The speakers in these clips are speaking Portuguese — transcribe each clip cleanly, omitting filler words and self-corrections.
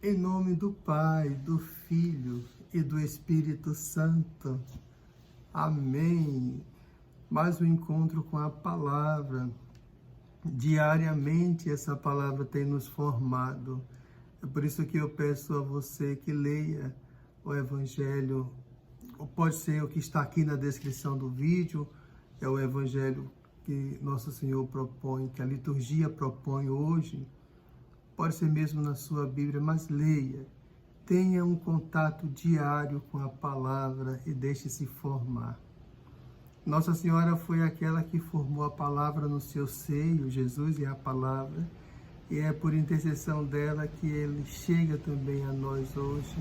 Em nome do Pai, do Filho e do Espírito Santo. Amém. Mais um encontro com a palavra. Diariamente essa palavra tem nos formado. É por isso que eu peço a você que leia o Evangelho. Ou pode ser o que está aqui na descrição do vídeo. É o Evangelho que Nosso Senhor propõe, que a liturgia propõe hoje. Pode ser mesmo na sua Bíblia, mas leia. Tenha um contato diário com a palavra e deixe-se formar. Nossa Senhora foi aquela que formou a palavra no seu seio, Jesus é a palavra, e é por intercessão dela que ele chega também a nós hoje.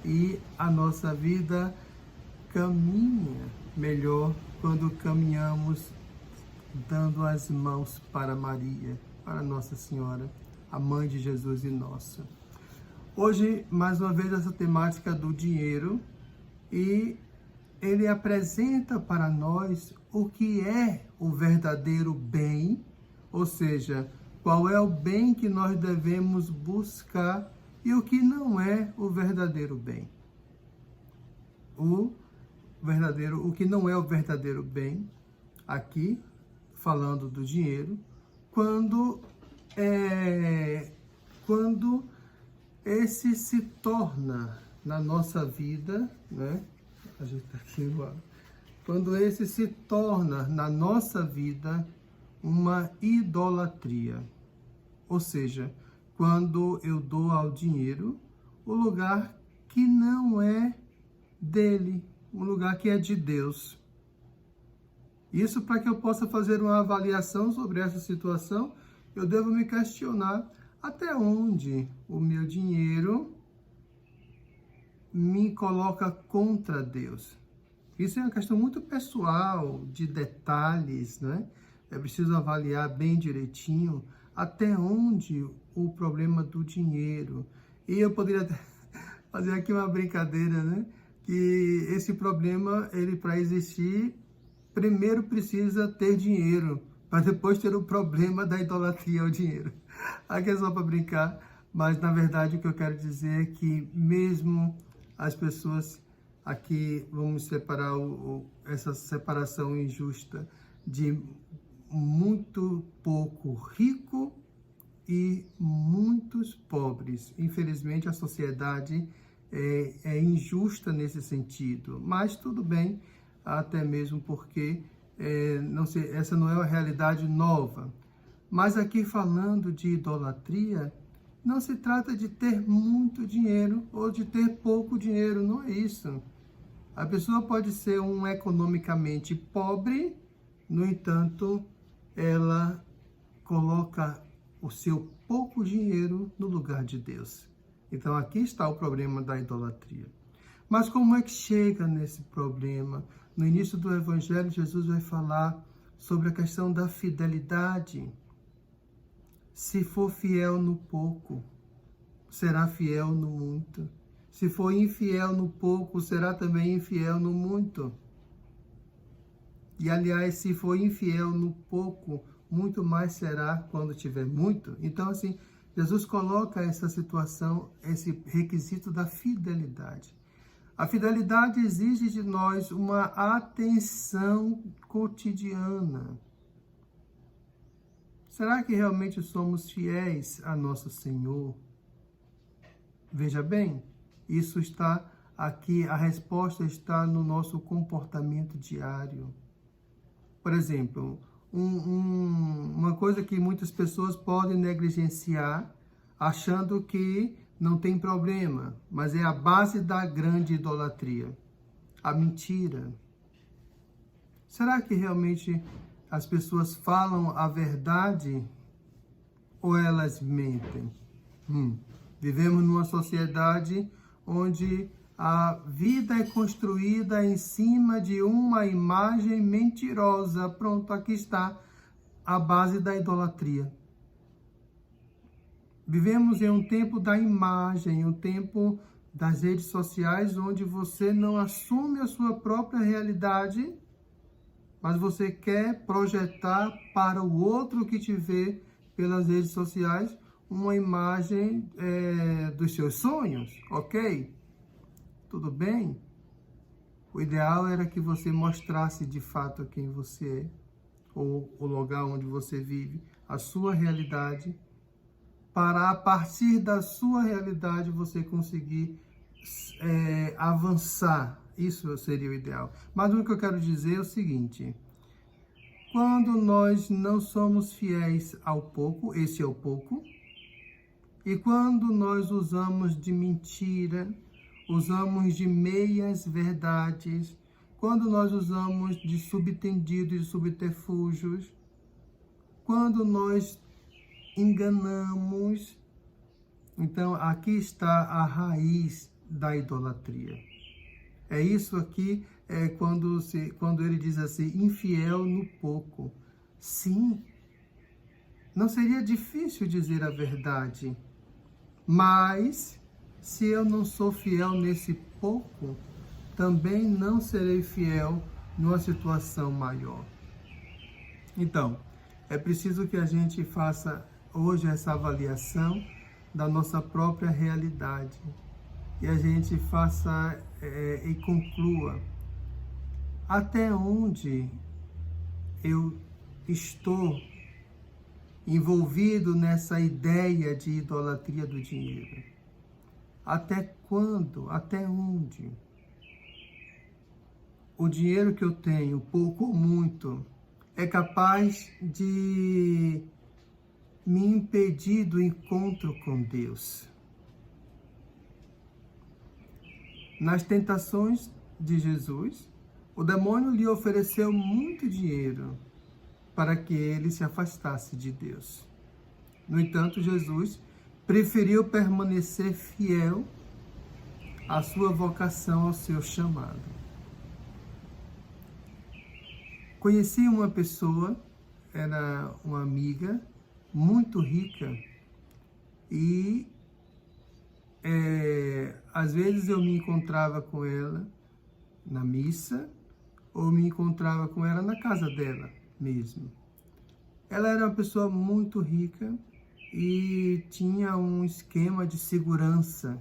E a nossa vida caminha melhor quando caminhamos dando as mãos para Maria, para Nossa Senhora, a Mãe de Jesus e nossa. Hoje, mais uma vez, essa temática do dinheiro, e ele apresenta para nós o que é o verdadeiro bem, ou seja, qual é o bem que nós devemos buscar e o que não é o verdadeiro bem. O que não é o verdadeiro bem, aqui, falando do dinheiro, quando esse se torna na nossa vida, né? A gente tá aqui agora. Quando esse se torna na nossa vida uma idolatria. Ou seja, quando eu dou ao dinheiro o lugar que não é dele, um lugar que é de Deus. Isso para que eu possa fazer uma avaliação sobre essa situação, eu devo me questionar até onde o meu dinheiro me coloca contra Deus. Isso é uma questão muito pessoal, de detalhes, né? É preciso avaliar bem direitinho até onde o problema do dinheiro. E eu poderia até fazer aqui uma brincadeira, né? Que esse problema, ele para existir, primeiro precisa ter dinheiro, para depois ter o problema da idolatria ao dinheiro. Aqui é só para brincar, mas na verdade o que eu quero dizer é que mesmo as pessoas, aqui vamos separar essa separação injusta de muito pouco rico e muitos pobres. Infelizmente a sociedade é injusta nesse sentido, mas tudo bem, até mesmo porque essa não é uma realidade nova. Mas aqui falando de idolatria, não se trata de ter muito dinheiro ou de ter pouco dinheiro, não é isso. A pessoa pode ser economicamente pobre, no entanto, ela coloca o seu pouco dinheiro no lugar de Deus. Então aqui está o problema da idolatria. Mas como é que chega nesse problema? No início do Evangelho, Jesus vai falar sobre a questão da fidelidade. Se for fiel no pouco, será fiel no muito. Se for infiel no pouco, será também infiel no muito. E, aliás, se for infiel no pouco, muito mais será quando tiver muito. Então, assim, Jesus coloca essa situação, esse requisito da fidelidade. A fidelidade exige de nós uma atenção cotidiana. Será que realmente somos fiéis a nosso Senhor? Veja bem, isso está aqui, a resposta está no nosso comportamento diário. Por exemplo, uma coisa que muitas pessoas podem negligenciar, achando que não tem problema, mas é a base da grande idolatria, a mentira. Será que realmente as pessoas falam a verdade ou elas mentem? Vivemos numa sociedade onde a vida é construída em cima de uma imagem mentirosa. Pronto, aqui está a base da idolatria. Vivemos em um tempo da imagem, um tempo das redes sociais, onde você não assume a sua própria realidade, mas você quer projetar para o outro que te vê pelas redes sociais uma imagem dos seus sonhos, ok? Tudo bem? O ideal era que você mostrasse de fato quem você é, ou o lugar onde você vive, a sua realidade, para a partir da sua realidade você conseguir avançar. Isso seria o ideal. Mas o que eu quero dizer é o seguinte: quando nós não somos fiéis ao pouco, esse é o pouco, e quando nós usamos de mentira, usamos de meias verdades, quando nós usamos de subtendidos e subterfúgios, quando nós enganamos, então aqui está a raiz da idolatria. É isso aqui, quando ele diz assim, infiel no pouco. Sim, não seria difícil dizer a verdade, mas se eu não sou fiel nesse pouco, também não serei fiel numa situação maior. Então, é preciso que a gente faça hoje essa avaliação da nossa própria realidade e a gente faça e conclua até onde eu estou envolvido nessa ideia de idolatria do dinheiro. Até quando, até onde o dinheiro que eu tenho, pouco ou muito, é capaz de me impedir do encontro com Deus. Nas tentações de Jesus, o demônio lhe ofereceu muito dinheiro para que ele se afastasse de Deus. No entanto, Jesus preferiu permanecer fiel à sua vocação, ao seu chamado. Conheci uma pessoa, era uma amiga muito rica e às vezes eu me encontrava com ela na missa ou me encontrava com ela na casa dela mesmo. Ela era uma pessoa muito rica e tinha um esquema de segurança.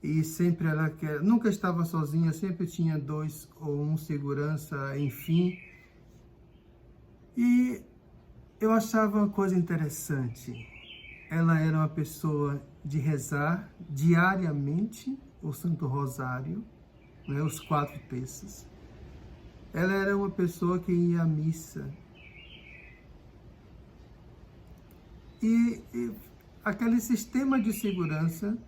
E sempre ela nunca estava sozinha, sempre tinha 2 ou 1 segurança, enfim. E eu achava uma coisa interessante. Ela era uma pessoa de rezar diariamente o Santo Rosário, né, os 4 terços. Ela era uma pessoa que ia à missa. E aquele sistema de segurança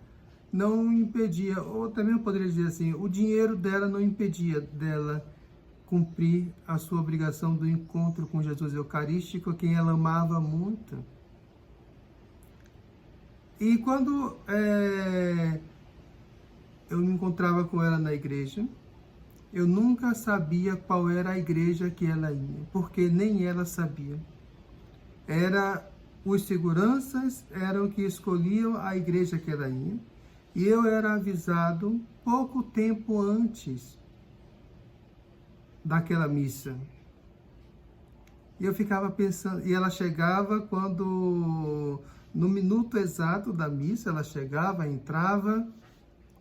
não impedia, ou também eu poderia dizer assim, o dinheiro dela não impedia dela cumprir a sua obrigação do encontro com Jesus Eucarístico, a quem ela amava muito. E quando eu me encontrava com ela na igreja, eu nunca sabia qual era a igreja que ela ia, porque nem ela sabia. Os seguranças eram que escolhiam a igreja que ela ia, e eu era avisado pouco tempo antes daquela missa. E eu ficava pensando, e ela chegava no minuto exato da missa, ela chegava, entrava,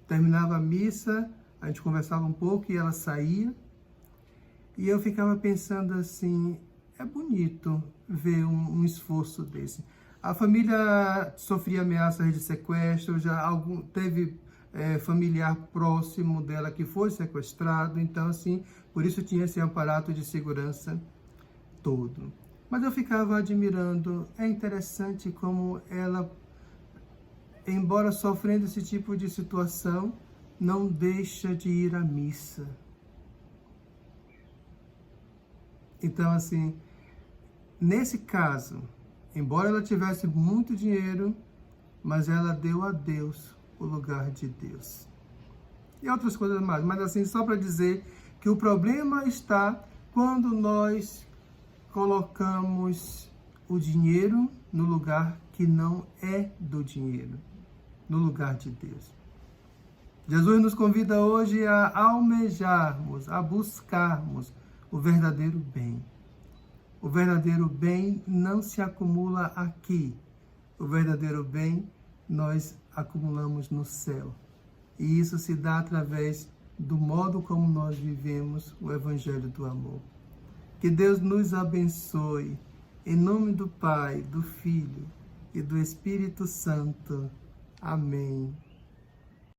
terminava a missa, a gente conversava um pouco e ela saía. E eu ficava pensando assim, é bonito ver um esforço desse. A família sofria ameaças de sequestro, teve familiar próximo dela que foi sequestrado, então assim, por isso tinha esse aparato de segurança todo. Mas eu ficava admirando, é interessante como ela, embora sofrendo esse tipo de situação, não deixa de ir à missa. Então, assim, nesse caso, embora ela tivesse muito dinheiro, mas ela deu a Deus o lugar de Deus. E outras coisas mais, mas assim, só para dizer que o problema está quando nós colocamos o dinheiro no lugar que não é do dinheiro, no lugar de Deus. Jesus nos convida hoje a almejarmos, a buscarmos o verdadeiro bem. O verdadeiro bem não se acumula aqui. O verdadeiro bem nós acumulamos no céu. E isso se dá através do modo como nós vivemos o Evangelho do amor. Que Deus nos abençoe. Em nome do Pai, do Filho e do Espírito Santo. Amém.